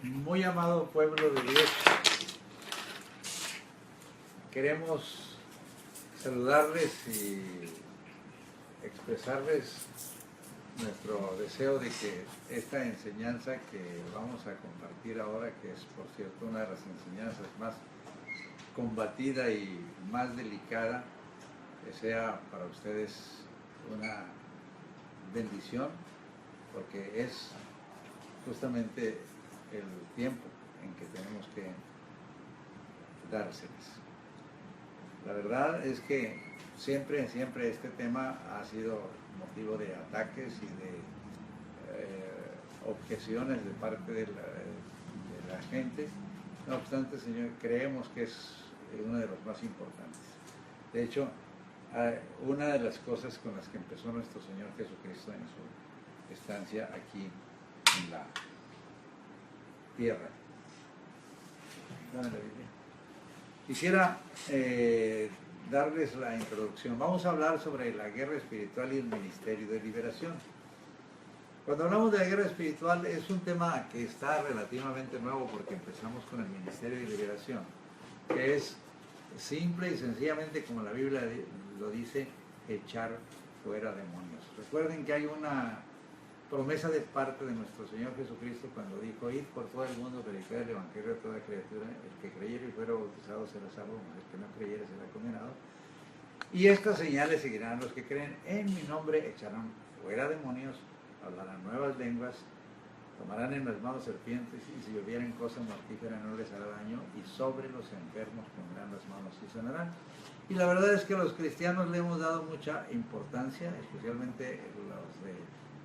Muy amado pueblo de Dios, queremos saludarles y expresarles nuestro deseo de que esta enseñanza que vamos a compartir ahora, que es por cierto una de las enseñanzas más combatida y más delicada, que sea para ustedes una bendición, porque es justamente el tiempo en que tenemos que dárseles. La verdad es que siempre este tema ha sido motivo de ataques y de objeciones de parte de la gente. No obstante, Señor, creemos que es uno de los más importantes. De hecho, una de las cosas con las que empezó nuestro Señor Jesucristo en su estancia aquí en la tierra. Dame la Biblia. Quisiera darles la introducción. Vamos a hablar sobre la guerra espiritual y el ministerio de liberación. Cuando hablamos de la guerra espiritual es un tema que está relativamente nuevo porque empezamos con el ministerio de liberación, que es simple y sencillamente, como la Biblia lo dice, echar fuera demonios. Recuerden que hay una promesa de parte de nuestro Señor Jesucristo cuando dijo: id por todo el mundo, predicar el evangelio a toda criatura, el que creyere y fuera bautizado será salvo, el que no creyere será condenado. Y estas señales seguirán los que creen: en mi nombre echarán fuera demonios, hablarán nuevas lenguas, tomarán en las manos serpientes, y si bebieren cosa mortífera no les hará daño, y sobre los enfermos pondrán las manos y sanarán. Y la verdad es que a los cristianos le hemos dado mucha importancia, especialmente los de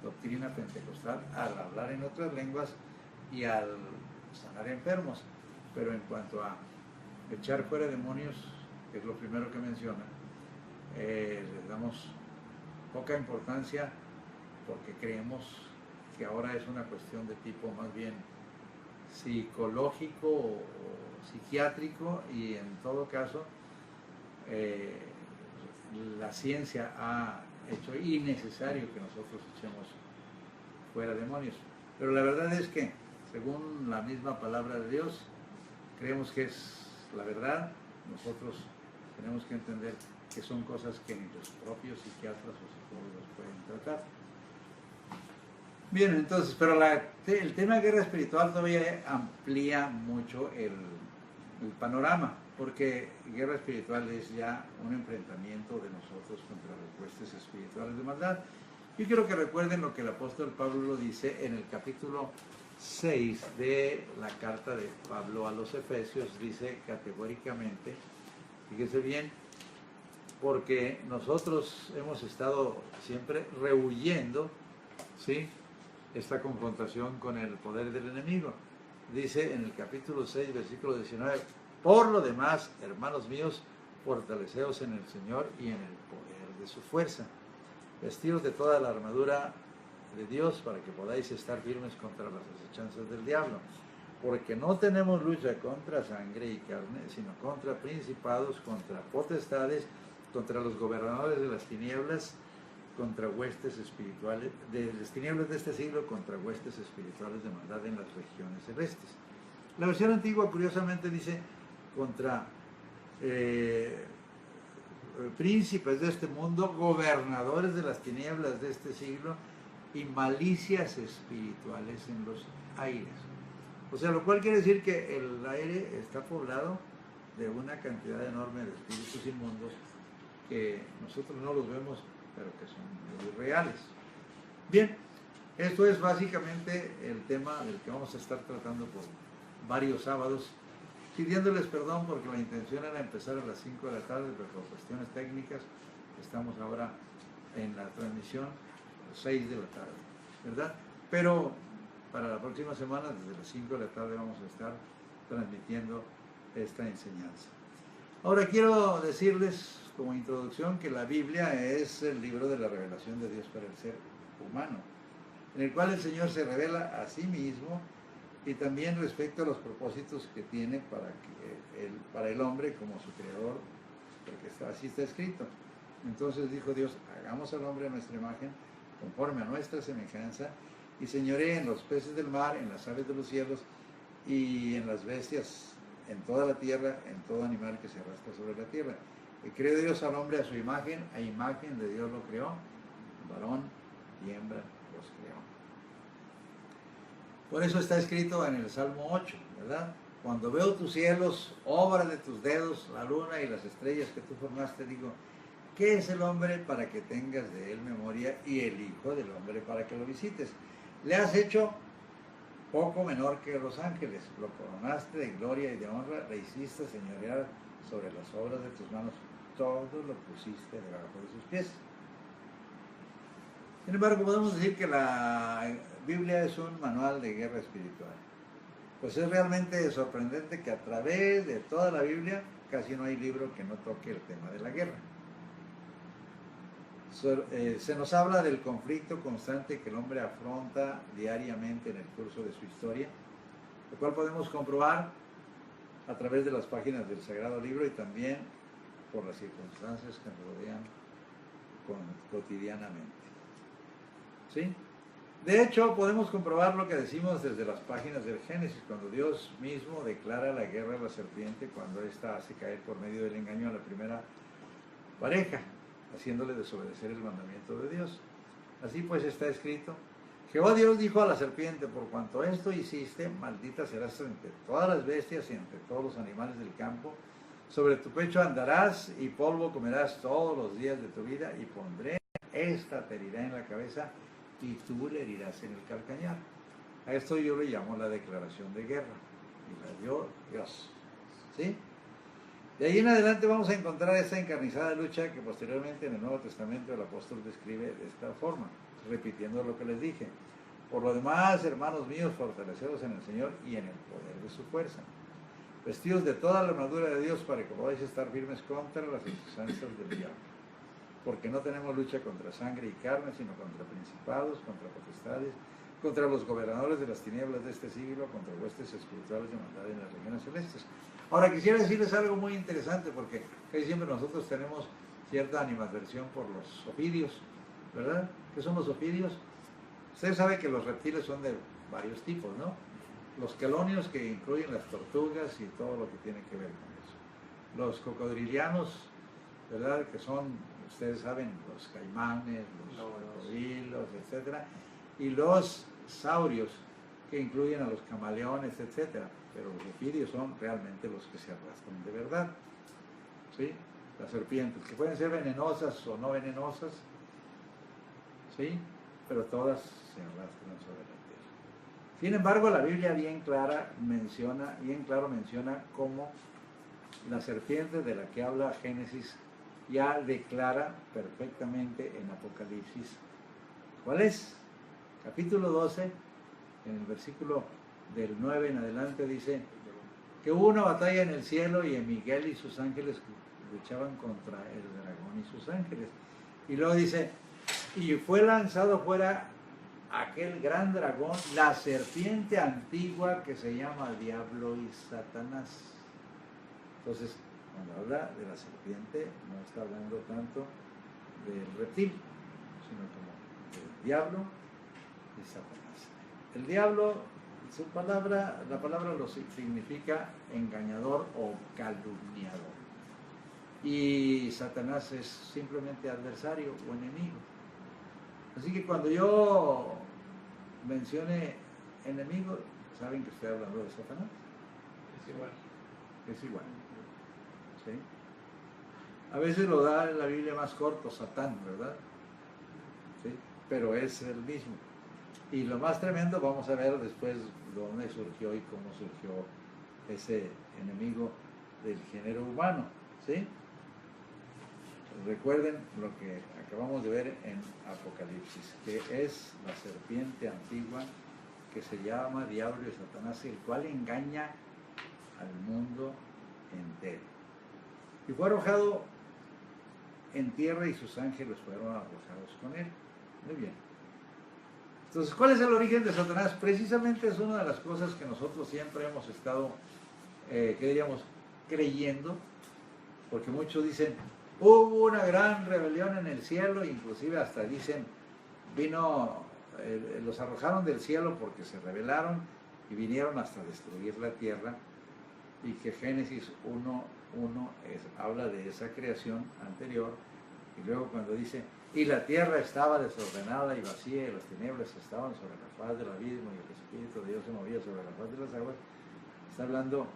doctrina pentecostal, al hablar en otras lenguas y al sanar enfermos. Pero en cuanto a echar fuera demonios, que es lo primero que menciona, les damos poca importancia porque creemos que ahora es una cuestión de tipo más bien psicológico o psiquiátrico, y en todo caso la ciencia ha hecho innecesario que nosotros echemos fuera demonios. Pero la verdad es que, según la misma palabra de Dios, creemos que es la verdad. Nosotros tenemos que entender que son cosas que ni los propios psiquiatras o psicólogos pueden tratar. Bien, entonces, pero el tema de guerra espiritual todavía amplía mucho el panorama, porque guerra espiritual es ya un enfrentamiento de nosotros contra las huestes espirituales de maldad. Yo quiero que recuerden lo que el apóstol Pablo lo dice en el capítulo 6 de la carta de Pablo a los Efesios. Dice categóricamente, fíjense bien, porque nosotros hemos estado siempre rehuyendo, ¿sí?, esta confrontación con el poder del enemigo. Dice en el capítulo 6, versículo 19: por lo demás, hermanos míos, fortaleceos en el Señor y en el poder de su fuerza, vestidos de toda la armadura de Dios para que podáis estar firmes contra las acechanzas del diablo, porque no tenemos lucha contra sangre y carne, sino contra principados, contra potestades, contra los gobernadores de las tinieblas, contra huestes espirituales, de las tinieblas de este siglo, contra huestes espirituales de maldad en las regiones celestes. La versión antigua, curiosamente, dice contra príncipes de este mundo, gobernadores de las tinieblas de este siglo y malicias espirituales en los aires. O sea, lo cual quiere decir que el aire está poblado de una cantidad enorme de espíritus inmundos que nosotros no los vemos, pero que son muy reales. Bien, esto es básicamente el tema del que vamos a estar tratando por varios sábados, pidiéndoles perdón porque la intención era empezar a las 5 de la tarde, pero por cuestiones técnicas estamos ahora en la transmisión a las 6 de la tarde, ¿verdad? Pero para la próxima semana, desde las 5 de la tarde, vamos a estar transmitiendo esta enseñanza. Ahora quiero decirles como introducción que la Biblia es el libro de la revelación de Dios para el ser humano, en el cual el Señor se revela a sí mismo y también respecto a los propósitos que tiene para el hombre como su creador, porque así está escrito. Entonces dijo Dios: hagamos al hombre a nuestra imagen, conforme a nuestra semejanza, y señoree en los peces del mar, en las aves de los cielos, y en las bestias, en toda la tierra, en todo animal que se arrastra sobre la tierra. Y creó Dios al hombre a su imagen, a imagen de Dios lo creó, varón y hembra los creó. Por eso está escrito en el Salmo 8, ¿verdad? Cuando veo tus cielos, obra de tus dedos, la luna y las estrellas que tú formaste, digo, ¿qué es el hombre para que tengas de él memoria y el hijo del hombre para que lo visites? Le has hecho poco menor que los ángeles, lo coronaste de gloria y de honra, le hiciste señorear sobre las obras de tus manos, todo lo pusiste debajo de sus pies. Sin embargo, podemos decir que la Biblia es un manual de guerra espiritual. Pues es realmente sorprendente que a través de toda la Biblia casi no hay libro que no toque el tema de la guerra. Se nos habla del conflicto constante que el hombre afronta diariamente en el curso de su historia, lo cual podemos comprobar a través de las páginas del Sagrado Libro y también por las circunstancias que nos rodean cotidianamente. ¿Sí? De hecho, podemos comprobar lo que decimos desde las páginas del Génesis, cuando Dios mismo declara la guerra a la serpiente, cuando ésta hace caer por medio del engaño a la primera pareja, haciéndole desobedecer el mandamiento de Dios. Así pues está escrito, Jehová Dios dijo a la serpiente, por cuanto esto hiciste, maldita serás entre todas las bestias y entre todos los animales del campo, sobre tu pecho andarás y polvo comerás todos los días de tu vida, y pondré esta te herirá en la cabeza y tú le herirás en el calcañar. A esto yo le llamo la declaración de guerra, y la dio Dios. ¿Sí? De ahí en adelante vamos a encontrar esta encarnizada lucha que posteriormente en el Nuevo Testamento el apóstol describe de esta forma, repitiendo lo que les dije. Por lo demás, hermanos míos, fortalecedos en el Señor y en el poder de su fuerza, vestidos de toda la armadura de Dios para que podáis estar firmes contra las instancias del diablo. Porque no tenemos lucha contra sangre y carne, sino contra principados, contra potestades, contra los gobernadores de las tinieblas de este siglo, contra huestes espirituales de maldad en las regiones celestes. Ahora quisiera decirles algo muy interesante, porque casi siempre nosotros tenemos cierta animadversión por los ofidios, ¿verdad? ¿Qué son los ofidios? Usted sabe que los reptiles son de varios tipos, ¿no? Los quelonios, que incluyen las tortugas y todo lo que tiene que ver con eso. Los cocodrilianos, ¿verdad? Que son, ustedes saben, los caimanes, los cocodrilos, etc. Y los saurios, que incluyen a los camaleones, etc. Pero los ofidios son realmente los que se arrastran de verdad. ¿Sí? Las serpientes, que pueden ser venenosas o no venenosas, ¿sí? Pero todas se arrastran sobre la tierra. Sin embargo, la Biblia bien claro menciona cómo la serpiente de la que habla Génesis ya declara perfectamente en Apocalipsis cuál es. Capítulo 12, en el versículo del 9 en adelante, dice que hubo una batalla en el cielo y Miguel y sus ángeles luchaban contra el dragón y sus ángeles. Y luego dice, y fue lanzado fuera aquel gran dragón, la serpiente antigua que se llama Diablo y Satanás. Entonces, cuando habla de la serpiente, no está hablando tanto del reptil, sino como del diablo y Satanás. El diablo, la palabra lo significa engañador o calumniador. Y Satanás es simplemente adversario o enemigo. Así que cuando yo mencione enemigo, ¿saben que estoy hablando de Satanás? Es igual. Es igual. ¿Sí? A veces lo da en la Biblia más corto, Satán, ¿verdad? ¿Sí? Pero es el mismo. Y lo más tremendo, vamos a ver después dónde surgió y cómo surgió ese enemigo del género humano. ¿Sí? Recuerden lo que acabamos de ver en Apocalipsis, que es la serpiente antigua que se llama Diablo y Satanás, el cual engaña al mundo entero. Y fue arrojado en tierra y sus ángeles fueron arrojados con él. Muy bien. Entonces, ¿cuál es el origen de Satanás? Precisamente es una de las cosas que nosotros siempre hemos estado, creyendo, porque muchos dicen, hubo una gran rebelión en el cielo, inclusive hasta dicen, los arrojaron del cielo porque se rebelaron y vinieron hasta destruir la tierra, y que Génesis 1:1 habla de esa creación anterior, y luego cuando dice, y la tierra estaba desordenada y vacía, y las tinieblas estaban sobre la faz del abismo, y el Espíritu de Dios se movía sobre la faz de las aguas, está hablando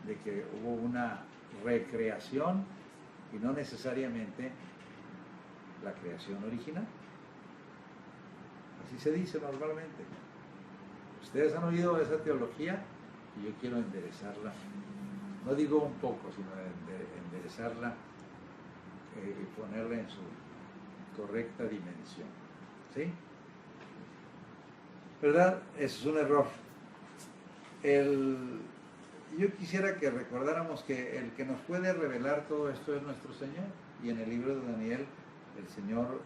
de que hubo una recreación y no necesariamente la creación original. Así se dice normalmente. Ustedes han oído esa teología y yo quiero enderezarla. No digo un poco, sino enderezarla y ponerla en su correcta dimensión. ¿Sí? ¿Verdad? Eso es un error. Yo quisiera que recordáramos que el que nos puede revelar todo esto es nuestro Señor. Y en el libro de Daniel, el Señor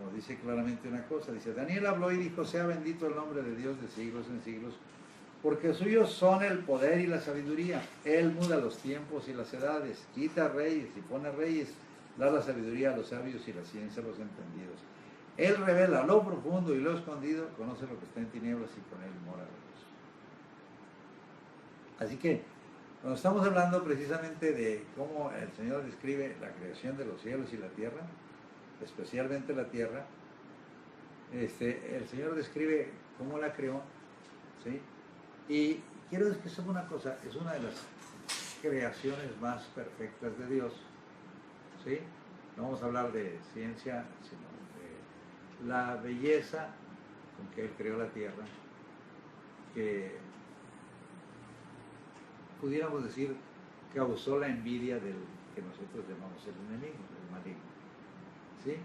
nos dice claramente una cosa. Dice, Daniel habló y dijo, sea bendito el nombre de Dios de siglos en siglos, porque suyos son el poder y la sabiduría. Él muda los tiempos y las edades, quita reyes y pone reyes, da la sabiduría a los sabios y la ciencia a los entendidos. Él revela lo profundo y lo escondido, conoce lo que está en tinieblas y con él mora la luz. Así que, cuando estamos hablando precisamente de cómo el Señor describe la creación de los cielos y la tierra, especialmente la tierra, el Señor describe cómo la creó, ¿sí? Y quiero decir que es una cosa, es una de las creaciones más perfectas de Dios, ¿sí? No vamos a hablar de ciencia, sino de la belleza con que Él creó la tierra, que pudiéramos decir causó la envidia del que nosotros llamamos el enemigo, el maligno. ¿Sí?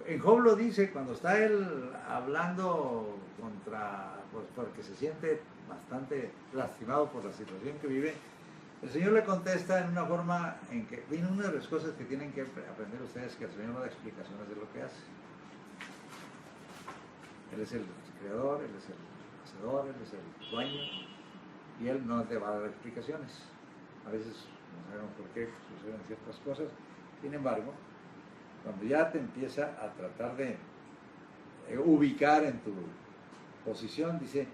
En Job lo dice cuando está él hablando contra, pues porque se siente bastante lastimado por la situación que vive, el Señor le contesta en una forma en que, viene una de las cosas que tienen que aprender ustedes, que el Señor no da explicaciones de lo que hace. Él es el creador, Él es el hacedor, Él es el dueño, y Él no te va a dar explicaciones. A veces no sabemos por qué suceden ciertas cosas. Sin embargo, cuando ya te empieza a tratar de ubicar en tu posición, dice,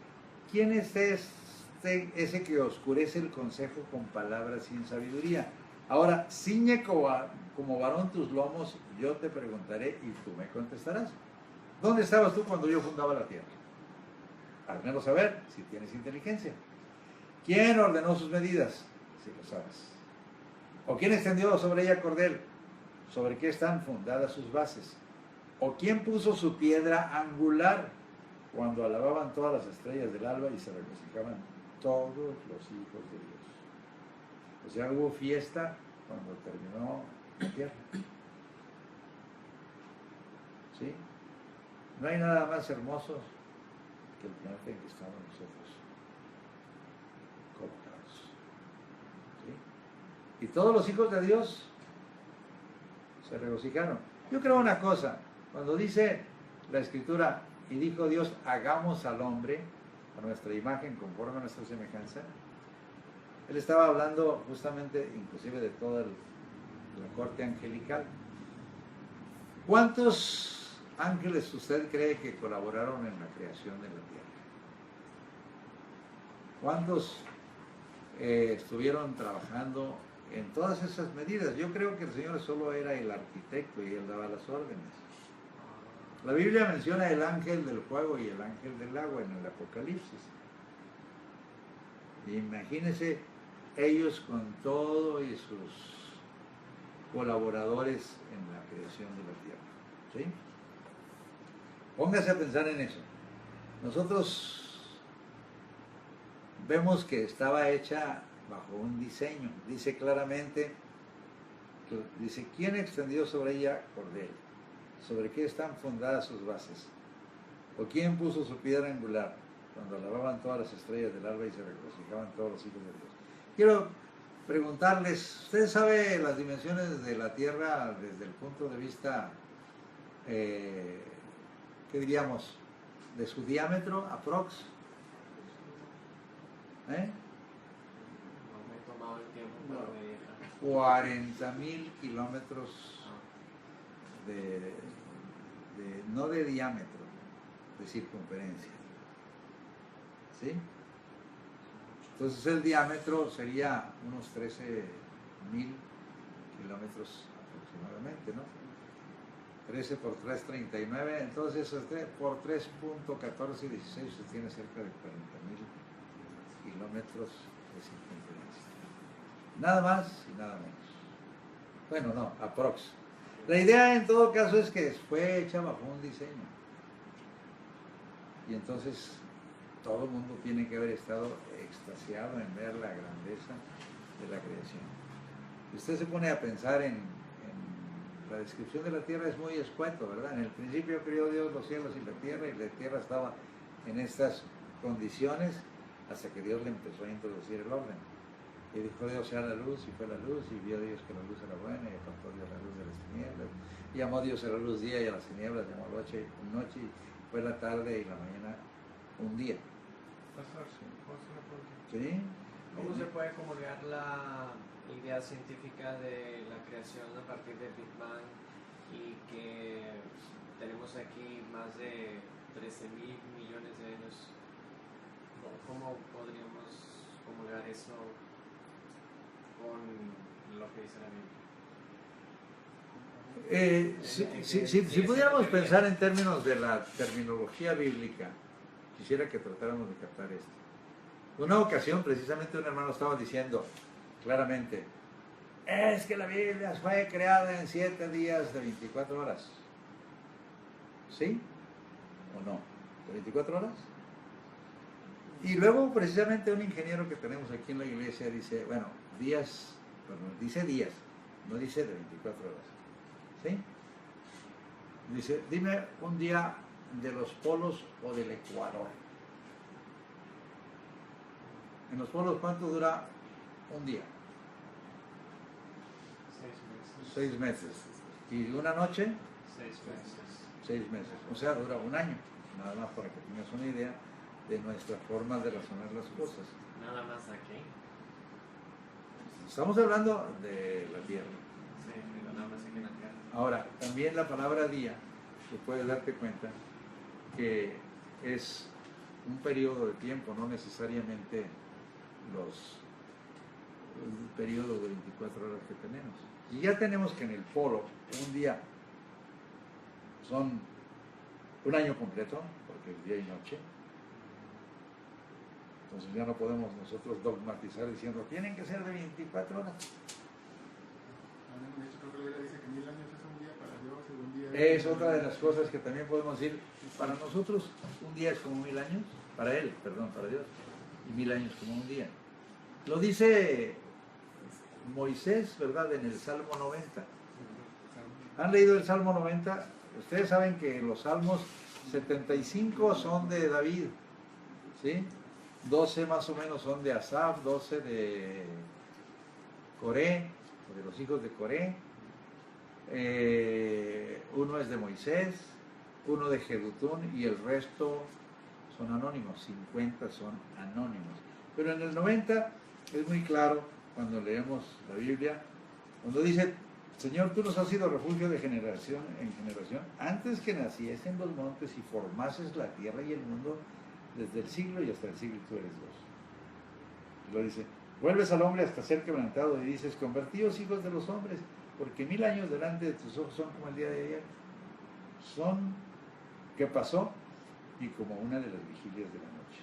¿quién es ese que oscurece el consejo con palabras sin sabiduría? Ahora, ciñe como varón tus lomos, yo te preguntaré y tú me contestarás. ¿Dónde estabas tú cuando yo fundaba la tierra? Al menos saber si tienes inteligencia. ¿Quién ordenó sus medidas? Si lo sabes. ¿O quién extendió sobre ella cordel? ¿Sobre qué están fundadas sus bases? ¿O quién puso su piedra angular cuando alababan todas las estrellas del alba y se regocijaban todos los hijos de Dios? O sea, hubo fiesta cuando terminó la tierra. ¿Sí? No hay nada más hermoso que el planeta en que estamos nosotros colocados. ¿Sí? Y todos los hijos de Dios se regocijaron. Yo creo una cosa, cuando dice la Escritura, y dijo Dios, hagamos al hombre a nuestra imagen, conforme a nuestra semejanza, Él estaba hablando justamente, inclusive, de toda la corte angelical. ¿Cuántos ángeles usted cree que colaboraron en la creación de la tierra? ¿Cuántos estuvieron trabajando en todas esas medidas? Yo creo que el Señor solo era el arquitecto y Él daba las órdenes. La Biblia menciona el ángel del fuego y el ángel del agua en el Apocalipsis. Imagínense ellos con todo y sus colaboradores en la creación de la tierra. ¿Sí? Póngase a pensar en eso. Nosotros vemos que estaba hecha bajo un diseño. Dice claramente, dice, ¿quién extendió sobre ella cordel? ¿Sobre qué están fundadas sus bases? ¿O quién puso su piedra angular cuando alababan todas las estrellas del alba y se regocijaban todos los hijos de Dios? Quiero preguntarles, ¿usted sabe las dimensiones de la Tierra desde el punto de vista, ¿qué diríamos? ¿De su diámetro, aprox? No me he tomado el tiempo para meditar. 40,000 kilómetros no de diámetro, de circunferencia. ¿Sí? Entonces el diámetro sería unos 13.000 kilómetros aproximadamente, ¿no? 13 por 3, 39, entonces por 3.1416 se tiene cerca de 40.000 kilómetros de circunferencia. Nada más y nada menos. Bueno, no, aprox. La idea en todo caso es que fue hecha bajo un diseño. Y entonces todo el mundo tiene que haber estado extasiado en ver la grandeza de la creación. Si usted se pone a pensar en la descripción de la tierra, es muy escueto, ¿verdad? En el principio creó Dios los cielos y la tierra estaba en estas condiciones hasta que Dios le empezó a introducir el orden. Y dijo Dios sea la luz, y fue la luz, y vio Dios que la luz era buena, y apartó Dios la luz de las tinieblas. Y llamó Dios a la luz día, y a las tinieblas llamó noche, y fue la tarde y la mañana un día. Pastor, ¿puedo hacer una pregunta? ¿Sí? ¿Cómo se puede comulgar la idea científica de la creación a partir del Big Bang y que tenemos aquí más de 13.000 millones de años? ¿Cómo podríamos comulgar eso con lo que dice la Biblia? Si pudiéramos pensar en términos de la terminología bíblica, quisiera que tratáramos de captar esto. Una ocasión, precisamente, un hermano estaba diciendo claramente, es que la Biblia fue creada en 7 días de 24 horas. ¿Sí o no? ¿De 24 horas? Y luego, precisamente, un ingeniero que tenemos aquí en la iglesia dice, bueno, días, perdón, dice días, no dice de 24 horas. ¿Sí? Dice, dime un día de los polos o del Ecuador. En los polos, ¿cuánto dura un día? 6 meses. 6 meses. ¿Y una noche? 6 meses. 6 meses. O sea, dura un año. Nada más para que tengas una idea de nuestra forma de razonar las cosas. Nada más aquí. Estamos hablando de la Tierra. Sí, pero nada más aquí en la Tierra. Ahora, también la palabra día, tú puedes darte cuenta que es un periodo de tiempo, no necesariamente el periodo de 24 horas que tenemos. Y ya tenemos que en el polo un día son un año completo, porque es día y noche. Entonces ya no podemos nosotros dogmatizar diciendo tienen que ser de 24 horas. Es otra de las cosas que también podemos decir. Para nosotros un día es como 1000 años, para él, perdón, para Dios, y 1000 años como un día. Lo dice Moisés, ¿verdad? En el Salmo 90. ¿Han leído el Salmo 90? Ustedes saben que los salmos 75 son de David, ¿sí? 12 más o menos son de Asaf, 12 de Coré, de los hijos de Coré. Uno es de Moisés, uno de Jedutún y el resto son anónimos, 50 son anónimos. Pero en el 90 es muy claro cuando leemos la Biblia, cuando dice, Señor, tú nos has sido refugio de generación en generación, antes que naciesen los montes y formases la tierra y el mundo, desde el siglo y hasta el siglo tú eres Dios. Y lo dice, vuelves al hombre hasta ser quebrantado y dices, convertíos hijos de los hombres, porque 1000 años delante de tus ojos son como el día de ayer. Son que pasó y como una de las vigilias de la noche.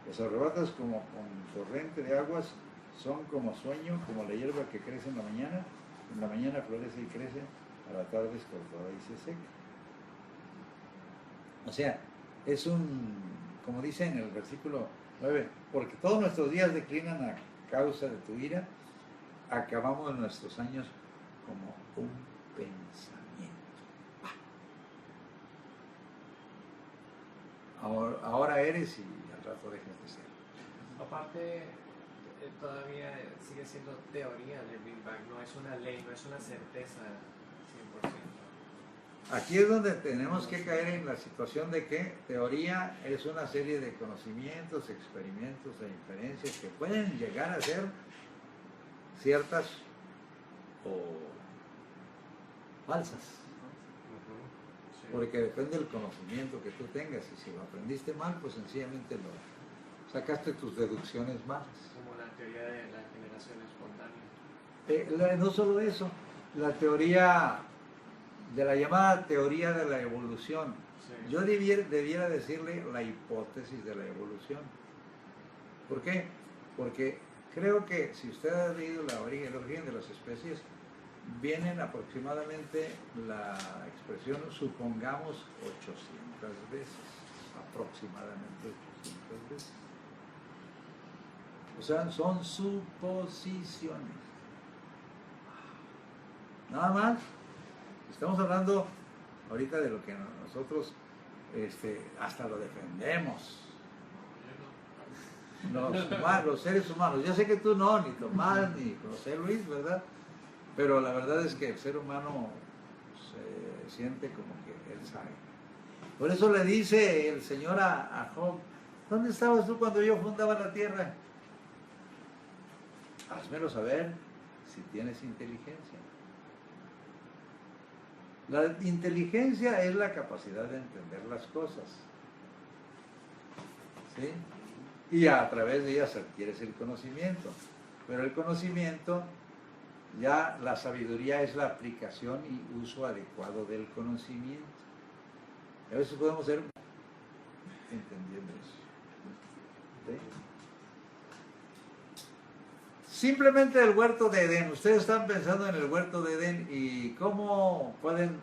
Los arrebatos como con torrente de aguas son como sueño, como la hierba que crece en la mañana florece y crece, a la tarde es cortada y se seca. O sea, es como dice en el versículo 9, porque todos nuestros días declinan a causa de tu ira, acabamos nuestros años como un pensamiento. Ahora eres y al rato dejas de ser. Aparte, todavía sigue siendo teoría del Big Bang, no es una ley, no es una certeza 100%. Aquí es donde tenemos que caer en la situación de que teoría es una serie de conocimientos, experimentos e inferencias que pueden llegar a ser ciertas o falsas. Porque depende del conocimiento que tú tengas, y si lo aprendiste mal, pues sencillamente sacaste tus deducciones malas. Como la teoría de la generación espontánea. No solo eso, la teoría de la llamada teoría de la evolución. Sí. Yo debiera decirle la hipótesis de la evolución. ¿Por qué? Porque creo que si usted ha leído el origen de las especies, vienen aproximadamente la expresión, supongamos, 800 veces. Aproximadamente 800 veces. O sea, son suposiciones. Nada más. Estamos hablando ahorita de lo que nosotros hasta lo defendemos. Los seres humanos. Yo sé que tú no, ni Tomás, ni José Luis, ¿verdad? Pero la verdad es que el ser humano se siente como que él sabe. Por eso le dice el Señor a Job, ¿dónde estabas tú cuando yo fundaba la tierra? Házmelo saber si tienes inteligencia. La inteligencia es la capacidad de entender las cosas. ¿Sí? Y a través de ellas adquieres el conocimiento. Pero el conocimiento, ya la sabiduría es la aplicación y uso adecuado del conocimiento. A veces podemos ser entendiendo eso. ¿Sí? Simplemente el huerto de Edén. Ustedes están pensando en el huerto de Edén y cómo pueden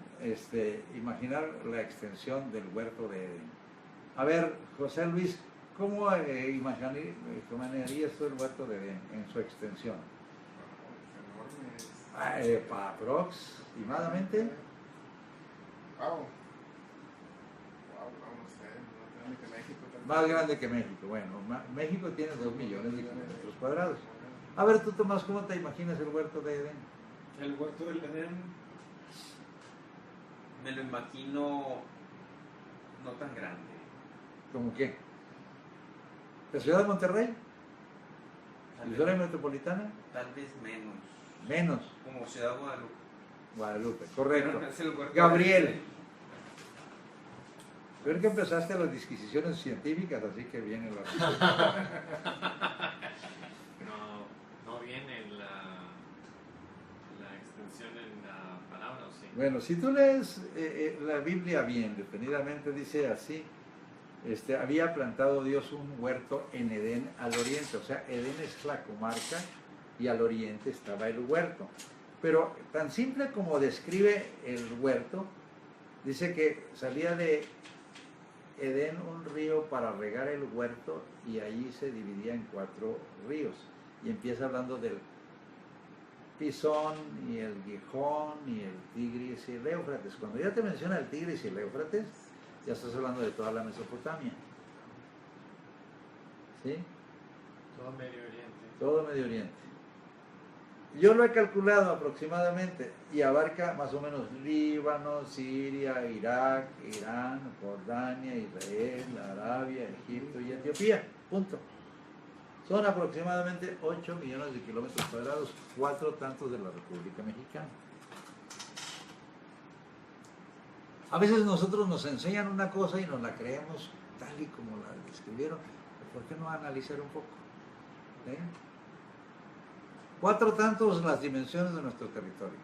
imaginar la extensión del huerto de Edén. A ver, José Luis, ¿cómo imaginarías tú el huerto de Edén en su extensión? Aproximadamente. Wow, no sé, más grande que México. Más grande que México. Bueno, México tiene 2 millones de kilómetros cuadrados. A ver, tú, Tomás, ¿cómo te imaginas el huerto de Edén? El huerto del Edén me lo imagino no tan grande. ¿Cómo qué? ¿La ciudad de Monterrey? Tal ¿La vez, ciudad metropolitana? tal vez menos. Menos. Como Ciudad Guadalupe. Guadalupe, correcto. Pero es el huerto Gabriel. del Edén. Ver que empezaste las disquisiciones científicas, así que viene la... No viene la extensión en la palabra, ¿o sí? Bueno, si tú lees la Biblia bien, detenidamente dice así, había plantado Dios un huerto en Edén al oriente, o sea, Edén es la comarca y al oriente estaba el huerto. Pero tan simple como describe el huerto, dice que salía de Edén un río para regar el huerto y allí se dividía en 4 ríos. Y empieza hablando del Pisón y el Gijón y el Tigris y el Éufrates. Cuando ya te menciona el Tigris y el Éufrates, ya estás hablando de toda la Mesopotamia. ¿Sí? Todo Medio Oriente. Todo Medio Oriente. Yo lo he calculado aproximadamente y abarca más o menos Líbano, Siria, Irak, Irán, Jordania, Israel, Arabia, Egipto y Etiopía. Punto. Son aproximadamente 8 millones de kilómetros cuadrados, 4 tantos de la República Mexicana. A veces nosotros nos enseñan una cosa y nos la creemos tal y como la describieron. ¿Por qué no analizar un poco? ¿Sí? 4 tantos las dimensiones de nuestro territorio.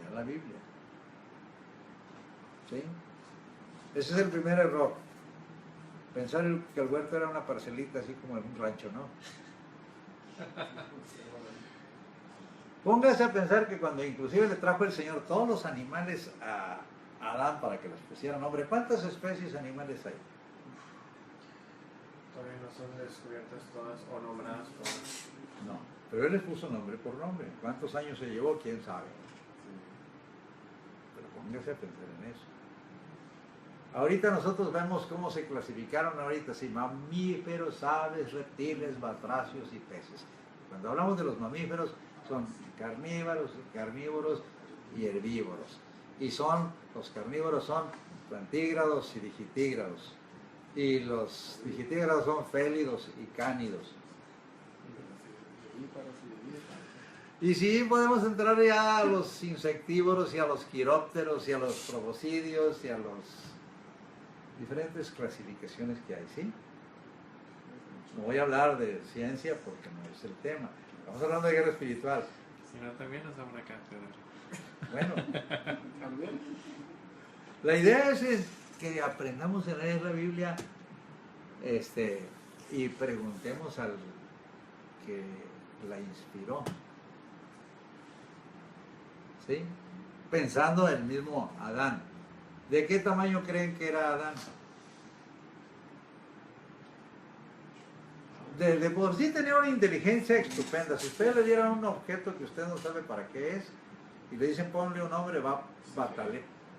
Ya la Biblia. ¿Sí? Ese es el primer error. Pensar que el huerto era una parcelita así como en un rancho, ¿no? Póngase a pensar que cuando inclusive le trajo el Señor todos los animales a Adán para que les pusiera nombre, ¿cuántas especies animales hay? Todavía no son descubiertas todas o nombradas todas. No, pero Él les puso nombre por nombre. ¿Cuántos años se llevó? ¿Quién sabe? Pero póngase a pensar en eso. Ahorita nosotros vemos cómo se clasificaron ahorita, sí, mamíferos, aves, reptiles, batracios y peces. Cuando hablamos de los mamíferos, son carnívoros y herbívoros. Y los carnívoros son plantígrados y digitígrados. Y los digitígrados son félidos y cánidos. Y sí, podemos entrar ya a los insectívoros y a los quirópteros y a los proboscidios y a los diferentes clasificaciones que hay, ¿sí? No voy a hablar de ciencia porque no es el tema. Estamos hablando de guerra espiritual. Si no, también nos da una cátedra. Bueno, También. la idea es que aprendamos a leer la Biblia y preguntemos al que la inspiró. ¿Sí? Pensando en el mismo Adán. ¿De qué tamaño creen que era Adán? De por sí tenía una inteligencia estupenda. Si ustedes le dieran un objeto que usted no sabe para qué es y le dicen ponle un nombre, va a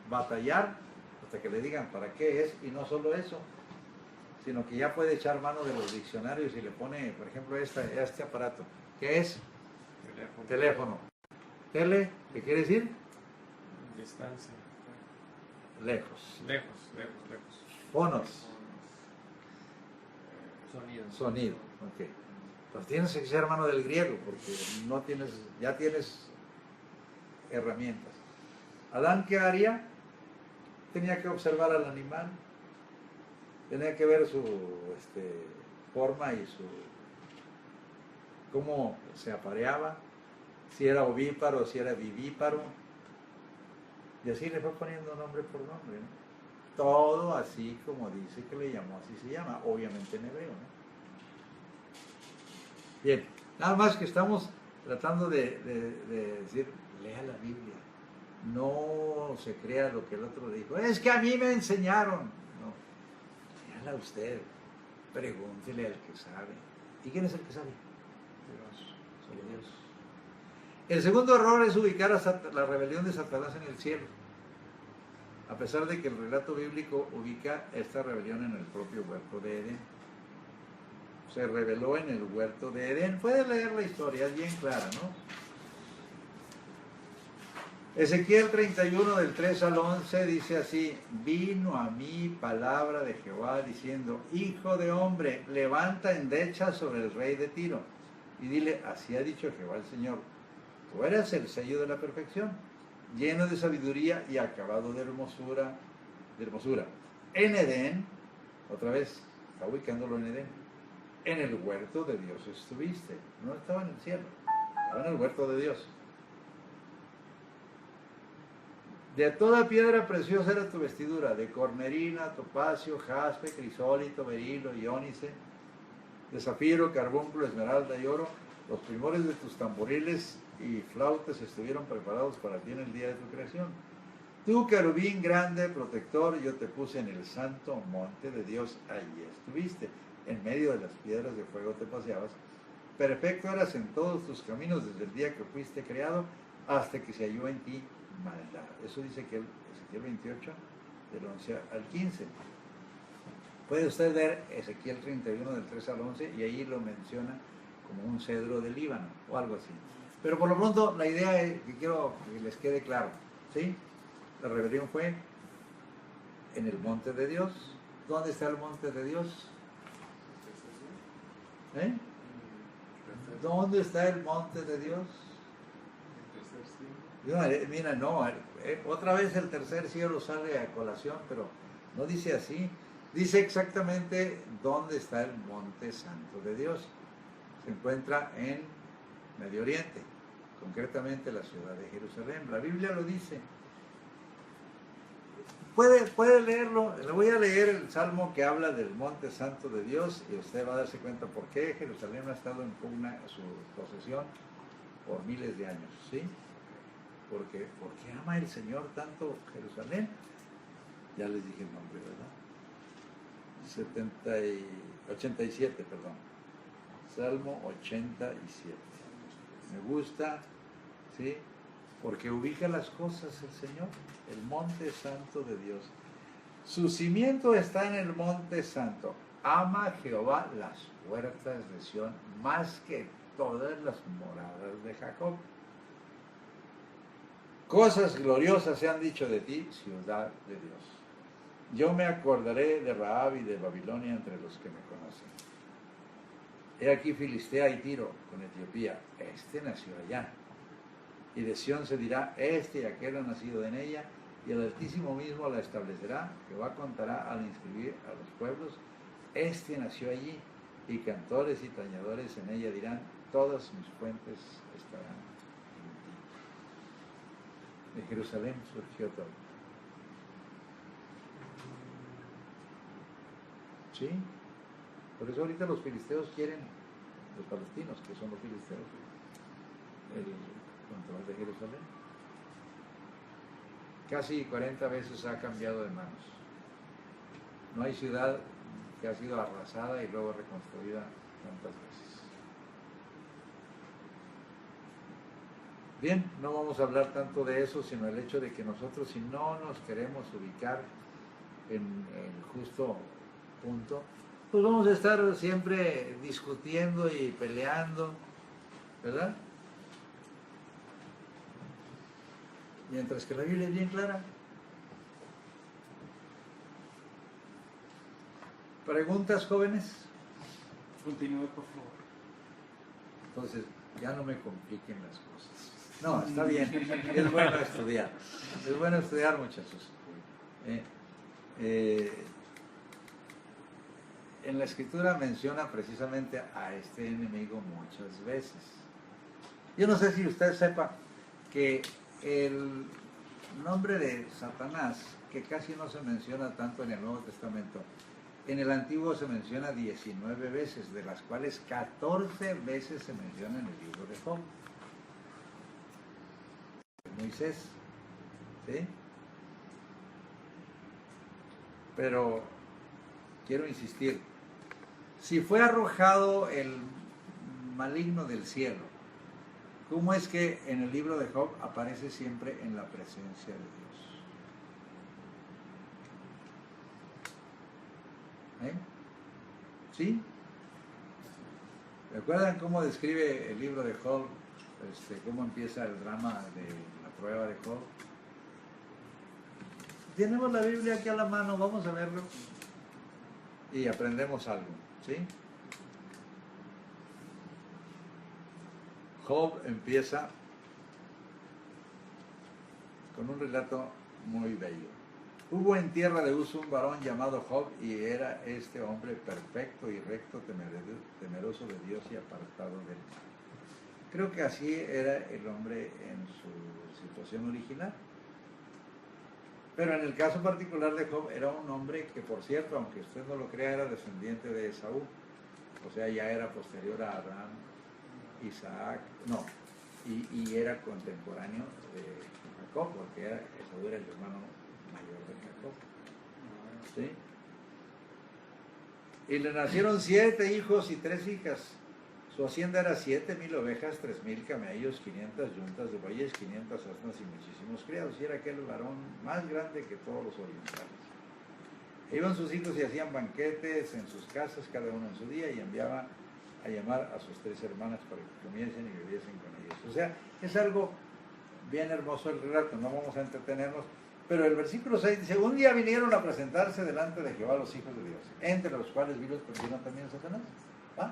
batallar hasta que le digan para qué es. Y no solo eso, sino que ya puede echar mano de los diccionarios y le pone, por ejemplo, este aparato. ¿Qué es? Teléfono. Tele, ¿qué quiere decir? Distancia. Lejos. Lejos. Fonos. Sonido. Sonido. Ok. Pues tienes que echar mano del griego porque ya tienes herramientas. Adán, ¿qué haría? Tenía que observar al animal, tenía que ver su forma y cómo se apareaba, si era ovíparo, si era vivíparo, y así le fue poniendo nombre por nombre, ¿no? Todo así como dice que le llamó, así se llama, obviamente en hebreo, ¿no? Bien, nada más que estamos tratando de decir, lea la Biblia, no se crea lo que el otro dijo, es que a mí me enseñaron, no, léala usted, pregúntele al que sabe. ¿Y quién es el que sabe? Dios. Solo Dios. El segundo error es ubicar a la rebelión de Satanás en el cielo, a pesar de que el relato bíblico ubica esta rebelión en el propio huerto de Edén. Se rebeló en el huerto de Edén. Puedes leer la historia, es bien clara, ¿no? Ezequiel 31 del 3 al 11 dice así: vino a mí palabra de Jehová diciendo, hijo de hombre, levanta endecha sobre el rey de Tiro y dile, así ha dicho Jehová el Señor, tú eres el sello de la perfección, lleno de sabiduría y acabado de hermosura. En Edén, otra vez, está ubicándolo en Edén, en el huerto de Dios estuviste. No estaba en el cielo, estaba en el huerto de Dios. De toda piedra preciosa era tu vestidura, de cornerina, topacio, jaspe, crisólito, berilo y ónice, de zafiro, carbúnculo, esmeralda y oro. Los primores de tus tamboriles y flautas estuvieron preparados para ti en el día de tu creación. Tú, querubín grande, protector, yo te puse en el santo monte de Dios, allí estuviste. En medio de las piedras de fuego te paseabas. Perfecto eras en todos tus caminos desde el día que fuiste creado hasta que se halló en ti maldad. Eso dice que Ezequiel 28, del 11 al 15. Puede usted ver Ezequiel 31, del 3 al 11, y ahí lo menciona como un cedro del Líbano, o algo así. Pero por lo pronto, la idea es que quiero que les quede claro, ¿sí? La rebelión fue en el monte de Dios. ¿Dónde está el monte de Dios? ¿Eh? ¿Dónde está el monte de Dios? Mira, no, otra vez el tercer cielo sale a colación, pero no dice así. Dice exactamente dónde está el monte santo de Dios. Se encuentra en Medio Oriente, concretamente la ciudad de Jerusalén. La Biblia lo dice. Puede leerlo. Le voy a leer el salmo que habla del monte santo de Dios y usted va a darse cuenta por qué Jerusalén ha estado en pugna a su posesión por miles de años, ¿sí? Porque ama el Señor tanto Jerusalén. Ya les dije el nombre, ¿verdad? 87, perdón. Salmo 87. Me gusta, ¿sí? Porque ubica las cosas el Señor, el monte santo de Dios. Su cimiento está en el monte santo. Ama Jehová las puertas de Sión más que todas las moradas de Jacob. Cosas gloriosas se han dicho de ti, ciudad de Dios. Yo me acordaré de Rahab y de Babilonia entre los que me conocen. He aquí Filistea y Tiro con Etiopía. Este nació allá. Y de Sión se dirá, este y aquel ha nacido en ella, y el Altísimo mismo la establecerá. Jehová contará al inscribir a los pueblos, este nació allí, y cantores y tañedores en ella dirán, todas mis fuentes estarán en ti. De Jerusalén surgió todo. ¿Sí? Por eso ahorita los filisteos quieren, los palestinos, que son los filisteos, el control de Jerusalén. Casi 40 veces ha cambiado de manos. No hay ciudad que ha sido arrasada y luego reconstruida tantas veces. Bien, no vamos a hablar tanto de eso, sino el hecho de que nosotros, si no nos queremos ubicar en el justo punto, pues vamos a estar siempre discutiendo y peleando, ¿verdad? Mientras que la Biblia es bien clara. ¿Preguntas, jóvenes? Continúe, por favor. Entonces, ya no me compliquen las cosas. No, está bien. Es bueno estudiar. Es bueno estudiar, muchachos. En la Escritura menciona precisamente a este enemigo muchas veces. Yo no sé si usted sepa que el nombre de Satanás, que casi no se menciona tanto en el Nuevo Testamento, en el Antiguo se menciona 19 veces, de las cuales 14 veces se menciona en el libro de Job. Moisés, ¿sí? Pero quiero insistir, si fue arrojado el maligno del cielo, ¿cómo es que en el libro de Job aparece siempre en la presencia de Dios? ¿Sí? ¿Recuerdan cómo describe el libro de Job? ¿Cómo empieza el drama de la prueba de Job? Tenemos la Biblia aquí a la mano, vamos a verlo y aprendemos algo, ¿sí? Job empieza con un relato muy bello. Hubo en tierra de Uz un varón llamado Job, y era este hombre perfecto y recto, temeroso de Dios y apartado del mal. Creo que así era el hombre en su situación original. Pero en el caso particular de Job, era un hombre que, por cierto, aunque usted no lo crea, era descendiente de Esaú. O sea, ya era posterior a Abraham, Isaac, no, y era contemporáneo de Jacob, porque Esaú era el hermano mayor de Jacob. ¿Sí? Y le nacieron 7 hijos y 3 hijas. Su hacienda era 7,000 ovejas, 3,000 camellos, 500 yuntas de bueyes, 500 asnas y muchísimos criados. Y era aquel varón más grande que todos los orientales. E iban sus hijos y hacían banquetes en sus casas, cada uno en su día, y enviaba a llamar a sus 3 hermanas para que comiesen y bebiesen con ellos. O sea, es algo bien hermoso el relato, no vamos a entretenernos, pero el versículo 6 dice, un día vinieron a presentarse delante de Jehová los hijos de Dios, entre los cuales vino también Satanás. ¿Ah?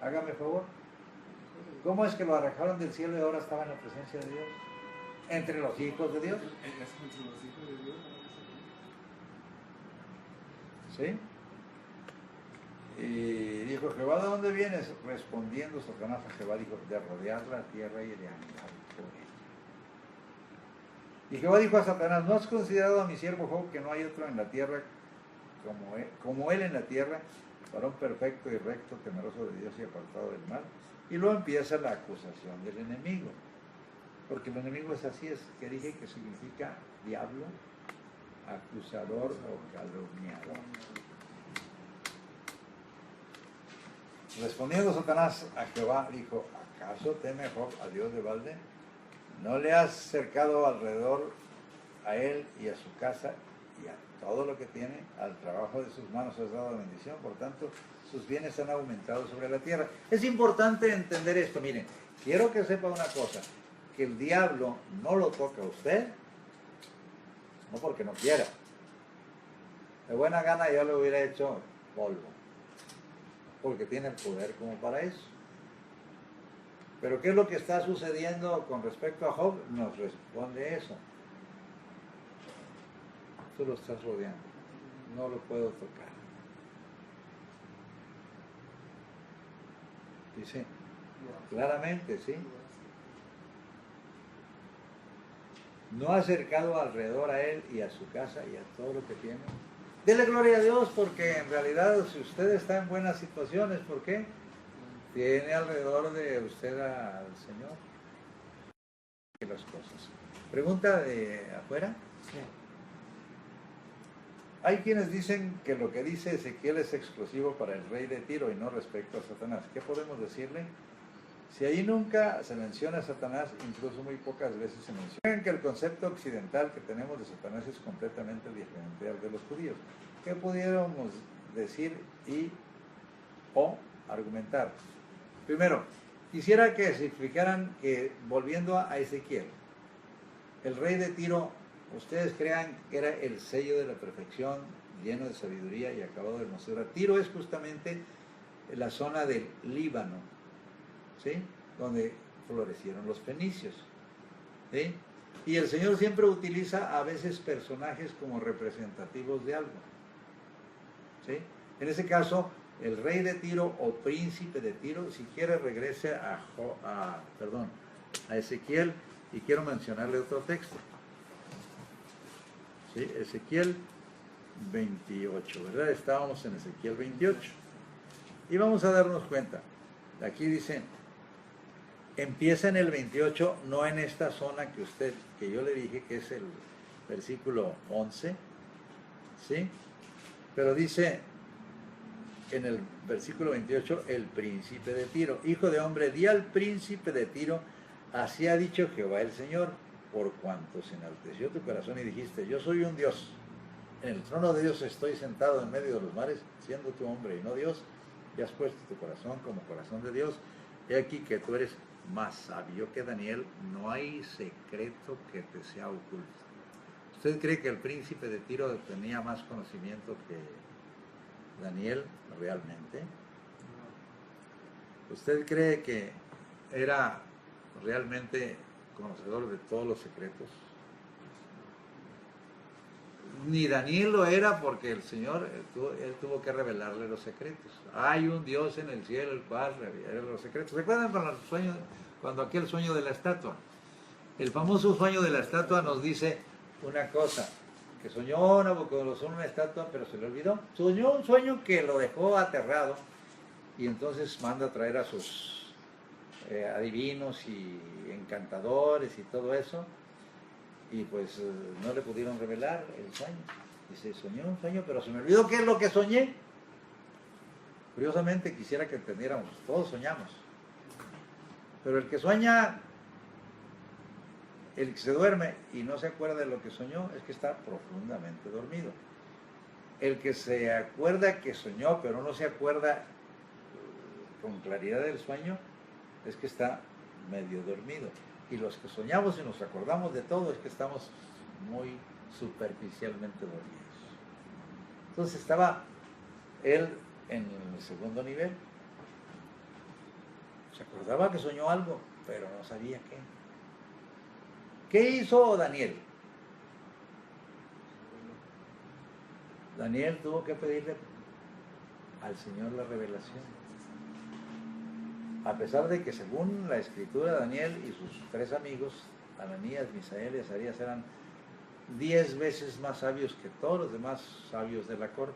Hágame favor. ¿Cómo es que lo arrojaron del cielo y ahora estaba en la presencia de Dios? Entre los hijos de Dios. ¿Sí? Y dijo Jehová, ¿de dónde vienes? Respondiendo Satanás a Jehová, dijo, de rodear la tierra y de andar por ella. Y Jehová dijo a Satanás, ¿no has considerado a mi siervo Job, que no hay otro en la tierra como él en la tierra, varón perfecto y recto, temeroso de Dios y apartado del mal? Y luego empieza la acusación del enemigo, porque el enemigo es así, es que dije que significa diablo, acusador o calumniador. Respondiendo Satanás a Jehová, dijo, ¿acaso teme Job a Dios de balde? ¿No le has cercado alrededor a él y a su casa y a todo lo que tiene? Al trabajo de sus manos has dado bendición, por tanto sus bienes han aumentado sobre la tierra. Es importante entender esto. Miren, quiero que sepa una cosa, que el diablo no lo toca a usted, no porque no quiera. De buena gana ya lo hubiera hecho polvo, porque tiene el poder como para eso. Pero ¿qué es lo que está sucediendo con respecto a Job? Nos responde eso. tú lo estás rodeando, no lo puedo tocar. Dice claramente, ¿sí? No ha acercado alrededor a él y a su casa y a todo lo que tiene. Dele gloria a Dios, porque en realidad si usted está en buenas situaciones, ¿por qué? Tiene alrededor de usted al Señor y las cosas. Pregunta de afuera. Sí. Hay quienes dicen que lo que dice Ezequiel es exclusivo para el rey de Tiro y no respecto a Satanás. ¿Qué podemos decirle? Si ahí nunca se menciona a Satanás, incluso muy pocas veces se menciona que el concepto occidental que tenemos de Satanás es completamente diferente al de los judíos. ¿Qué pudiéramos decir o argumentar? Primero, quisiera que se fijaran que, volviendo a Ezequiel, el rey de Tiro, ustedes crean que era el sello de la perfección, lleno de sabiduría y acabado de hermosura. Tiro es justamente la zona del Líbano, ¿sí? Donde florecieron los fenicios, ¿sí? Y el Señor siempre utiliza a veces personajes como representativos de algo, ¿sí? En ese caso, el rey de Tiro o príncipe de Tiro, si quiere regrese a Ezequiel, y quiero mencionarle otro texto, ¿sí? Ezequiel 28, ¿verdad? Estábamos en Ezequiel 28 y vamos a darnos cuenta. Aquí dice, empieza en el 28, no en esta zona que yo le dije que es el versículo 11, ¿sí? Pero dice en el versículo 28, el príncipe de Tiro, hijo de hombre, di al príncipe de Tiro, así ha dicho Jehová el Señor, por cuanto se enalteció tu corazón y dijiste, yo soy un Dios, en el trono de Dios estoy sentado en medio de los mares, siendo tu hombre y no Dios, y has puesto tu corazón como corazón de Dios, he aquí que tú eres más sabio que Daniel, no hay secreto que te sea oculto. ¿Usted cree que el príncipe de Tiro tenía más conocimiento que Daniel realmente? ¿Usted cree que era realmente conocedor de todos los secretos? Ni Daniel lo era, porque el Señor, él tuvo que revelarle los secretos. Hay un Dios en el cielo el cual revela los secretos. ¿Recuerdan cuando aquel sueño de la estatua? El famoso sueño de la estatua nos dice una cosa, que soñó Nabucodonosor una estatua, pero se le olvidó. Soñó un sueño que lo dejó aterrado, y entonces manda a traer a sus adivinos y encantadores y todo eso, y pues no le pudieron revelar el sueño. Dice, soñé un sueño, pero se me olvidó qué es lo que soñé. Curiosamente, quisiera que entendiéramos, todos soñamos, pero el que sueña, el que se duerme y no se acuerda de lo que soñó, es que está profundamente dormido. El que se acuerda que soñó, pero no se acuerda con claridad del sueño, es que está medio dormido. Y los que soñamos y nos acordamos de todo, es que estamos muy superficialmente dormidos. Entonces estaba él en el segundo nivel. Se acordaba que soñó algo, pero no sabía qué. ¿Qué hizo Daniel? Daniel tuvo que pedirle al Señor la revelación. A pesar de que según la escritura, Daniel y sus tres amigos, Ananías, Misael y Azarías, eran 10 veces más sabios que todos los demás sabios de la corte.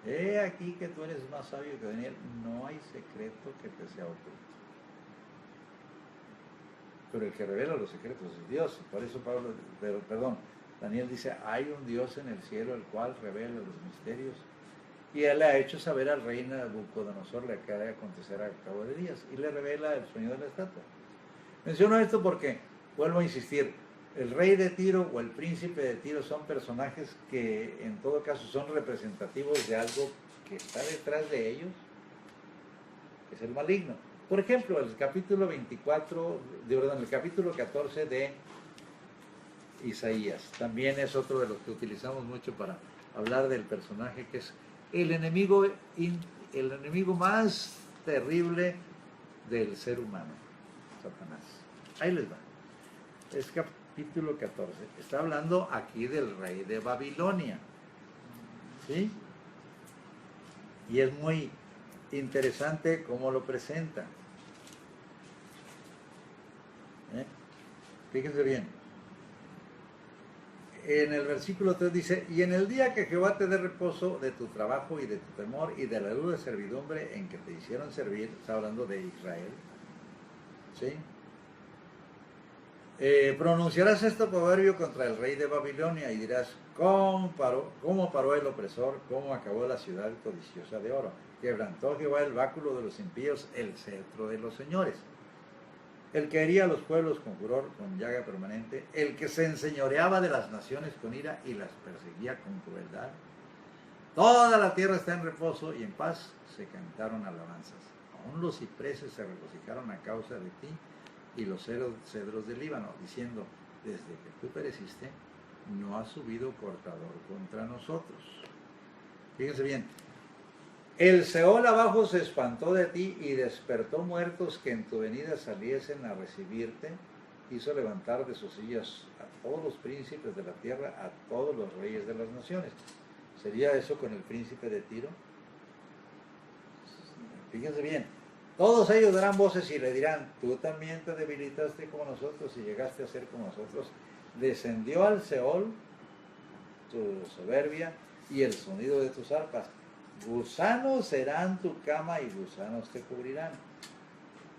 He aquí que tú eres más sabio que Daniel, no hay secreto que te sea oculto. Pero el que revela los secretos es Dios. Por eso Daniel dice, hay un Dios en el cielo el cual revela los misterios. Y él le ha hecho saber al rey Nabucodonosor lo que ha de acontecer al cabo de días. Y le revela el sueño de la estatua. Menciono esto porque, vuelvo a insistir, el rey de Tiro o el príncipe de Tiro son personajes que en todo caso son representativos de algo que está detrás de ellos, que es el maligno. Por ejemplo, el capítulo 14 de Isaías también es otro de los que utilizamos mucho para hablar del personaje que es el enemigo más terrible del ser humano, Satanás. Ahí les va. Es capítulo 14. Está hablando aquí del rey de Babilonia. ¿Sí? Y es muy interesante cómo lo presenta. Fíjense bien. En el versículo 3 dice: y en el día que Jehová te dé reposo de tu trabajo y de tu temor y de la luz de servidumbre en que te hicieron servir, está hablando de Israel, ¿sí? Pronunciarás este proverbio contra el rey de Babilonia y dirás: cómo paró el opresor, cómo acabó la ciudad codiciosa de oro. Quebrantó Jehová el báculo de los impíos, el cetro de los señores. El que hería a los pueblos con furor, con llaga permanente, el que se enseñoreaba de las naciones con ira y las perseguía con crueldad. Toda la tierra está en reposo y en paz se cantaron alabanzas. Aún los cipreses se regocijaron a causa de ti y los cedros del Líbano, diciendo: desde que tú pereciste, no ha subido cortador contra nosotros. Fíjense bien. El Seol abajo se espantó de ti y despertó muertos que en tu venida saliesen a recibirte. Hizo levantar de sus sillas a todos los príncipes de la tierra, a todos los reyes de las naciones. ¿Sería eso con el príncipe de Tiro? Fíjense bien. Todos ellos darán voces y le dirán: tú también te debilitaste como nosotros y llegaste a ser como nosotros. Descendió al Seol tu soberbia y el sonido de tus arpas. Gusanos serán tu cama y gusanos te cubrirán.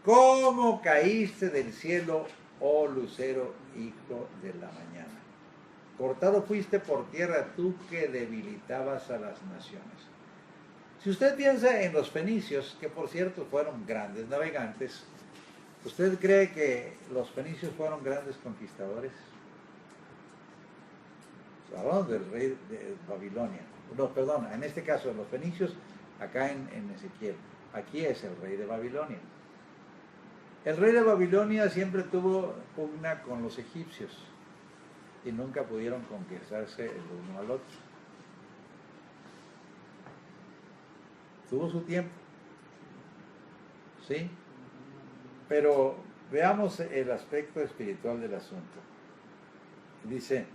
¿Cómo caíste del cielo, oh lucero, hijo de la mañana? Cortado fuiste por tierra, tú que debilitabas a las naciones. Si usted piensa en los fenicios, que por cierto fueron grandes navegantes, ¿usted cree que los fenicios fueron grandes conquistadores? Hablamos del rey de Babilonia. No, perdón, en este caso de los fenicios, acá en Ezequiel. Aquí es el rey de Babilonia. El rey de Babilonia siempre tuvo pugna con los egipcios y nunca pudieron conquistarse el uno al otro. Tuvo su tiempo, ¿sí? Pero veamos el aspecto espiritual del asunto. Dice: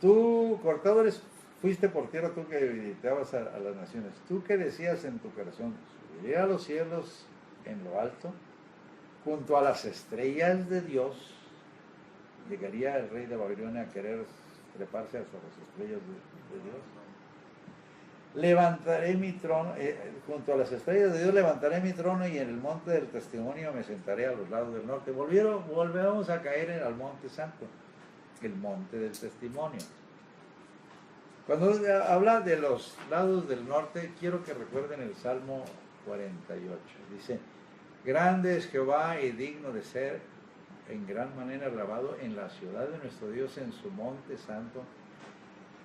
tú, cortadores, fuiste por tierra, tú que debilitabas a las naciones. Tú que decías en tu corazón: subiré a los cielos en lo alto, junto a las estrellas de Dios. ¿Llegaría el rey de Babilonia a querer treparse hasta las estrellas de Dios? Levantaré mi trono, junto a las estrellas de Dios levantaré mi trono, y en el monte del testimonio me sentaré a los lados del norte. Volvemos a caer al monte santo, el monte del testimonio. Cuando habla de los lados del norte, quiero que recuerden el Salmo 48. Dice: grande es Jehová y digno de ser en gran manera alabado en la ciudad de nuestro Dios, en su monte santo.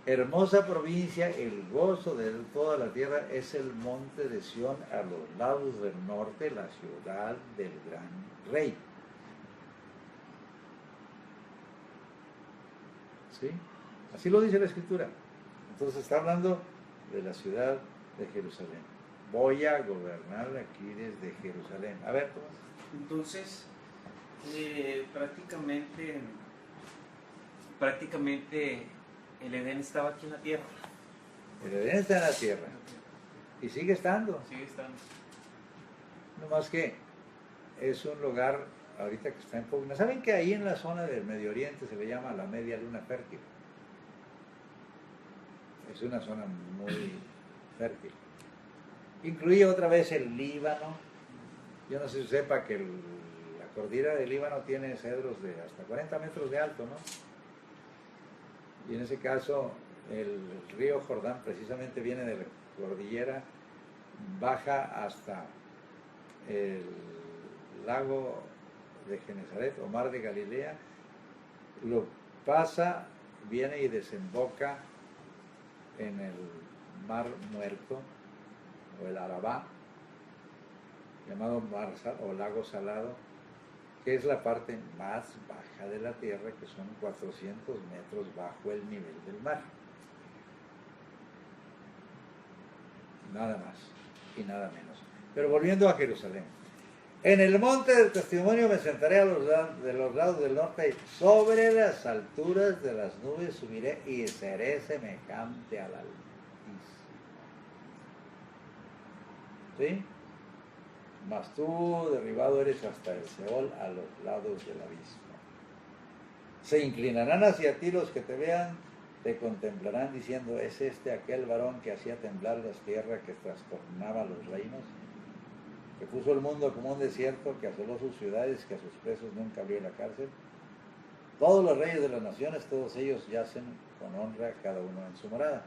Hermosa provincia, el gozo de toda la tierra es el monte de Sión, a los lados del norte, la ciudad del gran rey. ¿Sí? Así lo dice la Escritura. Entonces está hablando de la ciudad de Jerusalén. Voy a gobernar aquí desde Jerusalén. A ver, Tomás. Entonces, prácticamente el Edén estaba aquí en la tierra. El Edén está en la tierra. Y sigue estando. Sigue estando. No más que es un lugar ahorita que está en pugna. ¿Saben que ahí en la zona del Medio Oriente se le llama la media luna fértil? Es una zona muy fértil. Incluye otra vez el Líbano. Yo no sé si sepa que la cordillera del Líbano tiene cedros de hasta 40 metros de alto, ¿no? Y en ese caso el río Jordán precisamente viene de la cordillera, baja hasta el lago de Genesaret o mar de Galilea, lo pasa, viene y desemboca en el mar muerto o el Arabá, llamado mar o lago salado, que es la parte más baja de la tierra, que son 400 metros bajo el nivel del mar. Nada más y nada menos. Pero volviendo a Jerusalén, En el monte del testimonio me sentaré de los lados del norte, y sobre las alturas de las nubes subiré y seré semejante al Altísimo. ¿Sí? Mas tú derribado eres hasta el Seol, a los lados del abismo. Se inclinarán hacia ti los que te vean, te contemplarán diciendo, ¿es este aquel varón que hacía temblar las tierras, que trastornaba los reinos? Que puso el mundo como un desierto, que asoló sus ciudades, que a sus presos nunca abrió la cárcel. Todos los reyes de las naciones, todos ellos yacen con honra, cada uno en su morada.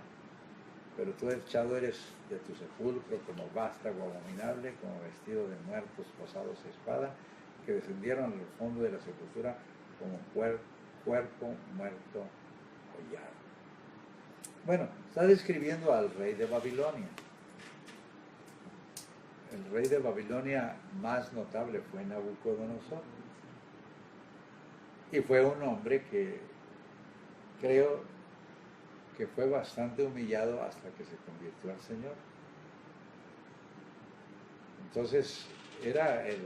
Pero tú echado eres de tu sepulcro como vástago abominable, como vestido de muertos pasados a espada, que descendieron al fondo de la sepultura como cuerpo muerto hollado. Bueno, está describiendo al rey de Babilonia. El rey de Babilonia más notable fue Nabucodonosor. Y fue un hombre que creo que fue bastante humillado hasta que se convirtió al Señor. Entonces, era el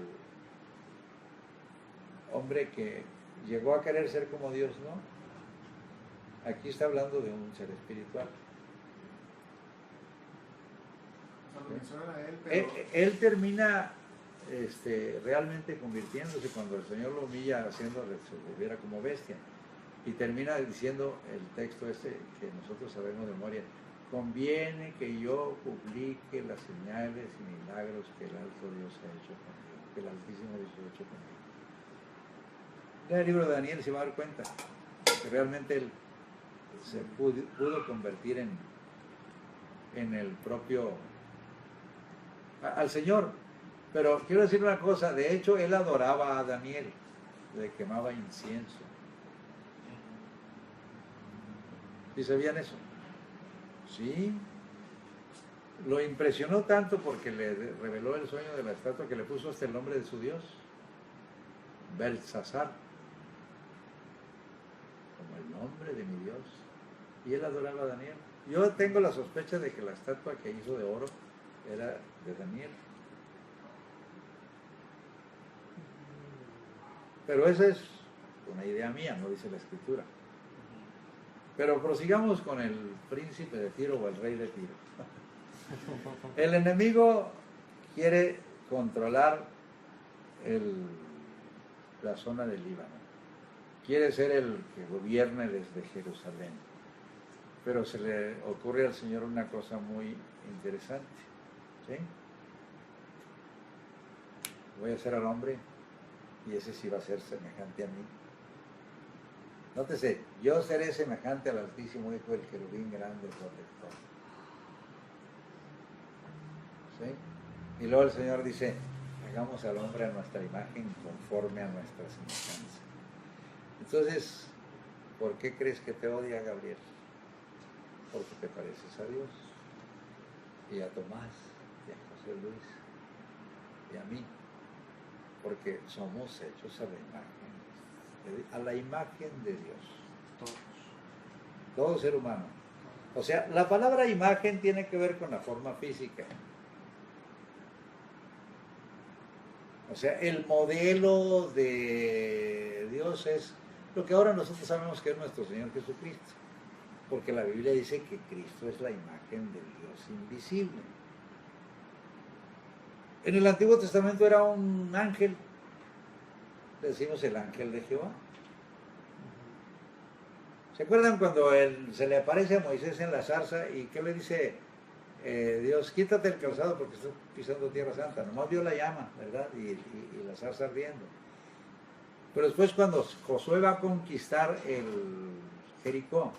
hombre que llegó a querer ser como Dios, ¿no? Aquí está hablando de un ser espiritual. Lo mencionan a él, pero Él termina realmente convirtiéndose cuando el Señor lo humilla, haciéndole que se volviera como bestia. Y termina diciendo el texto que nosotros sabemos de memoria: conviene que yo publique las señales y milagros que el alto Dios ha hecho conmigo, que el Altísimo Dios ha hecho conmigo. En el libro de Daniel se va a dar cuenta que realmente él se pudo convertir en el propio al Señor. Pero quiero decir una cosa, de hecho él adoraba a Daniel, le quemaba incienso. ¿Sí sabían eso? Sí. Lo impresionó tanto porque le reveló el sueño de la estatua que le puso hasta el nombre de su Dios, Belsasar, como el nombre de mi Dios. Y él adoraba a Daniel. Yo tengo la sospecha de que la estatua que hizo de oro era de Daniel. Pero esa es una idea mía, no dice la Escritura. Pero prosigamos con el príncipe de Tiro o el rey de Tiro. El enemigo quiere controlar la zona del Líbano. Quiere ser el que gobierne desde Jerusalén. Pero se le ocurre al Señor una cosa muy interesante. ¿Sí? Voy a hacer al hombre y ese sí va a ser semejante a mí. Nótese, yo seré semejante al Altísimo, hijo del querubín grande protector. ¿Sí? Y luego el Señor dice, hagamos al hombre a nuestra imagen conforme a nuestra semejanza. Entonces, ¿por qué crees que te odia Gabriel? Porque te pareces a Dios, y a Tomás, y a José Luis, y a mí, porque somos hechos a la imagen de Dios. Todo ser humano. O sea, la palabra imagen tiene que ver con la forma física. O sea, el modelo de Dios es lo que ahora nosotros sabemos que es nuestro Señor Jesucristo. Porque la Biblia dice que Cristo es la imagen del Dios invisible. En el Antiguo Testamento era un ángel, decimos el ángel de Jehová. ¿Se acuerdan cuando se le aparece a Moisés en la zarza y qué le dice Dios? Quítate el calzado porque estás pisando tierra santa. Nomás vio la llama, ¿verdad? Y la zarza ardiendo. Pero después cuando Josué va a conquistar el Jericó,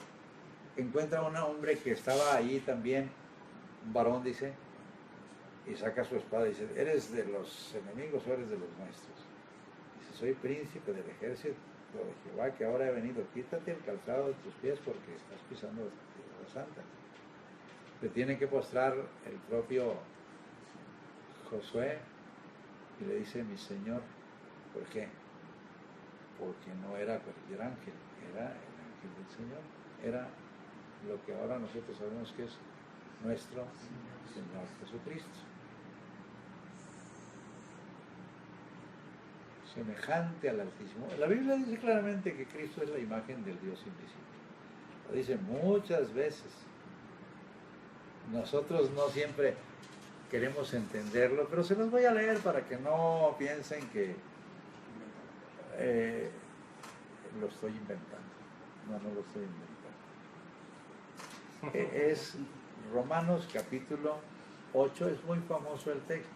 encuentra a un hombre que estaba allí también, un varón, dice, y saca su espada y dice, ¿eres de los enemigos o eres de los nuestros? Dice, soy príncipe del ejército de Jehová que ahora he venido, quítate el calzado de tus pies porque estás pisando la santa. Le tiene que postrar el propio Josué y le dice, mi Señor, ¿por qué? Porque no era cualquier ángel, era el ángel del Señor, era lo que ahora nosotros sabemos que es nuestro Señor Jesucristo. semejante al Altísimo. La Biblia dice claramente que Cristo es la imagen del Dios invisible. Lo dice muchas veces. Nosotros no siempre queremos entenderlo, pero se los voy a leer para que no piensen que lo estoy inventando. No lo estoy inventando. Es Romanos capítulo 8, es muy famoso el texto.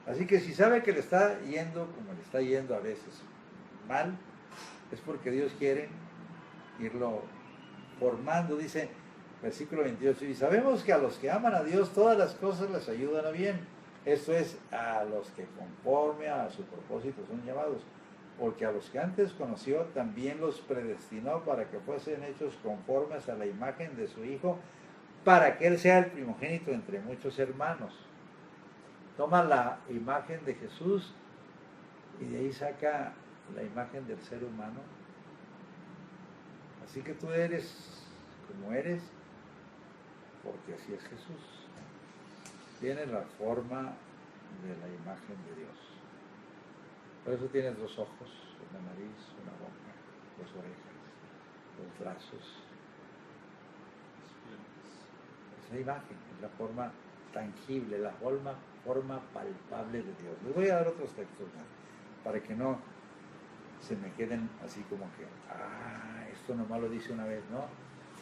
Así que si sabe que le está yendo como le está yendo a veces mal, es porque Dios quiere irlo formando. Dice, versículo 28, y sabemos que a los que aman a Dios todas las cosas les ayudan a bien. Esto es, a los que conforme a su propósito son llamados. Porque a los que antes conoció también los predestinó para que fuesen hechos conformes a la imagen de su Hijo, para que Él sea el primogénito entre muchos hermanos. Toma la imagen de Jesús y de ahí saca la imagen del ser humano. Así que tú eres como eres, porque así es Jesús. Tiene la forma de la imagen de Dios. Por eso tienes 2 ojos, una nariz, una boca, 2 orejas, 2 brazos. Esa imagen es la forma tangible, la forma palpable de Dios. Les voy a dar otros textos más, para que no se me queden así como que, esto nomás lo dice una vez, no.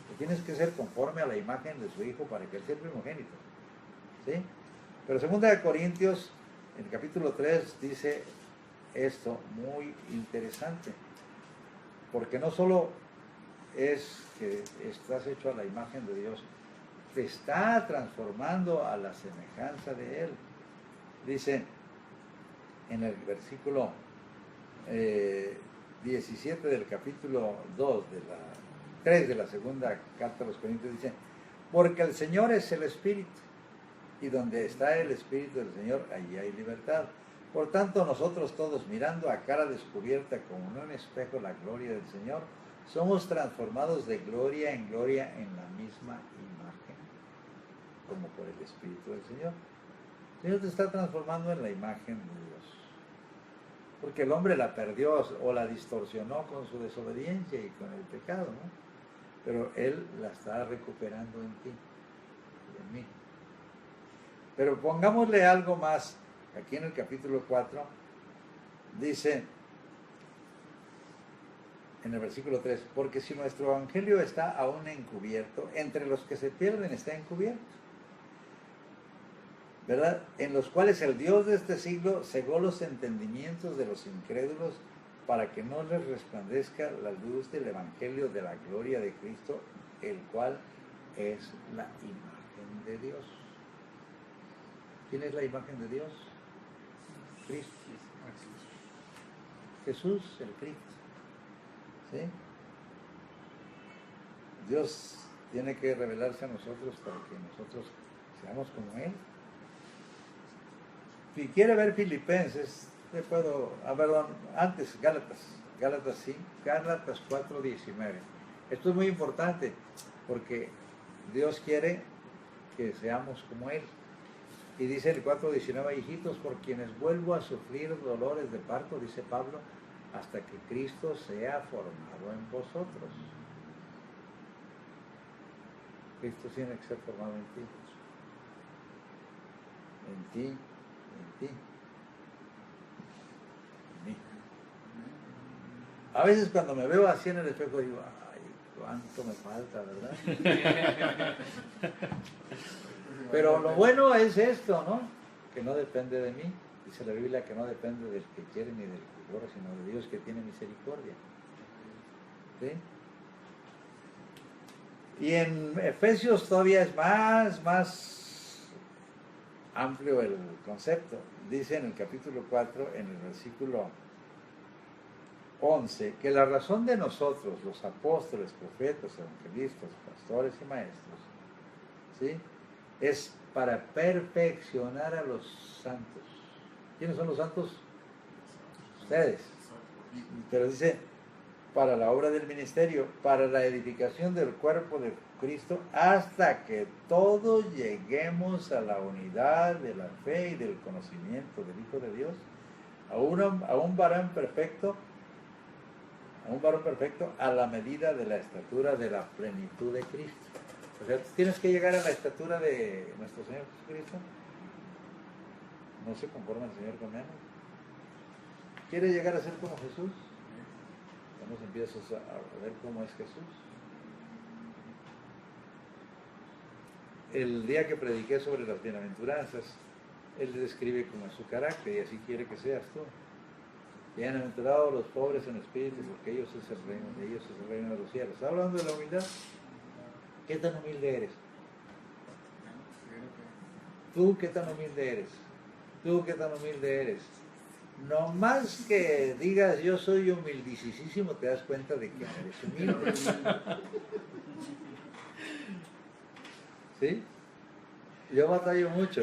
Que tienes que ser conforme a la imagen de su Hijo para que Él sea el primogénito. ¿Sí? Pero 2 Corintios, en el capítulo 3, dice esto muy interesante, porque no solo es que estás hecho a la imagen de Dios, te está transformando a la semejanza de Él. Dice en el versículo 17 del capítulo 3 de la 2ª carta a los Corintios, dice, porque el Señor es el Espíritu, y donde está el Espíritu del Señor, allí hay libertad. Por tanto, nosotros todos, mirando a cara descubierta como en un espejo la gloria del Señor, somos transformados de gloria en gloria en la misma imagen, como por el Espíritu del Señor. El Señor te está transformando en la imagen de Dios, porque el hombre la perdió o la distorsionó con su desobediencia y con el pecado, ¿no? Pero Él la está recuperando en ti y en mí. Pero pongámosle algo más. Aquí en el capítulo 4 dice, en el versículo 3, porque si nuestro evangelio está aún encubierto, entre los que se pierden está encubierto, ¿verdad? En los cuales el Dios de este siglo cegó los entendimientos de los incrédulos para que no les resplandezca la luz del evangelio de la gloria de Cristo, el cual es la imagen de Dios. ¿Quién es la imagen de Dios? Cristo. Jesús, el Cristo. ¿Sí? Dios tiene que revelarse a nosotros para que nosotros seamos como Él. Si quiere ver Filipenses, antes Gálatas 4:19. Esto es muy importante porque Dios quiere que seamos como Él. Y dice el 4:19, hijitos, por quienes vuelvo a sufrir dolores de parto, dice Pablo, hasta que Cristo sea formado en vosotros. Cristo tiene que ser formado en ti. En ti, en ti. En mí. A veces cuando me veo así en el espejo digo, ay, cuánto me falta, ¿verdad? Pero lo bueno es esto, ¿no? Que no depende de mí. Dice la Biblia que no depende del que quiere ni del que corre, sino de Dios que tiene misericordia. ¿Sí? Y en Efesios todavía es más amplio el concepto. Dice en el capítulo 4, en el versículo 11, que la razón de nosotros, los apóstoles, profetas, evangelistas, pastores y maestros, ¿sí?, es para perfeccionar a los santos. ¿Quiénes son los santos? Ustedes. Pero dice, para la obra del ministerio, para la edificación del cuerpo de Cristo, hasta que todos lleguemos a la unidad de la fe y del conocimiento del Hijo de Dios, a un varón perfecto, a la medida de la estatura de la plenitud de Cristo. O sea, tienes que llegar a la estatura de nuestro Señor Jesucristo. No se conforma el Señor con menos. ¿Quiere llegar a ser como Jesús? Entonces empiezas a ver cómo es Jesús. El día que prediqué sobre las bienaventuranzas, Él describe cómo es su carácter y así quiere que seas tú. Bienaventurados los pobres en espíritu, porque ellos es el reino, de ellos es el reino de los cielos. ¿Está hablando de la humildad? ¿Qué tan humilde eres? ¿Tú qué tan humilde eres? ¿Tú qué tan humilde eres? No más que digas yo soy humildicísimo, te das cuenta de que eres humilde. ¿Sí? Yo batallo mucho.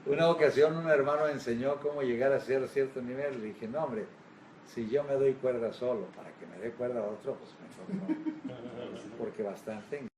Una ocasión un hermano enseñó cómo llegar a cierto nivel. Le dije, no hombre, si yo me doy cuerda solo, para que me dé cuerda a otro, pues mejor no. Porque bastante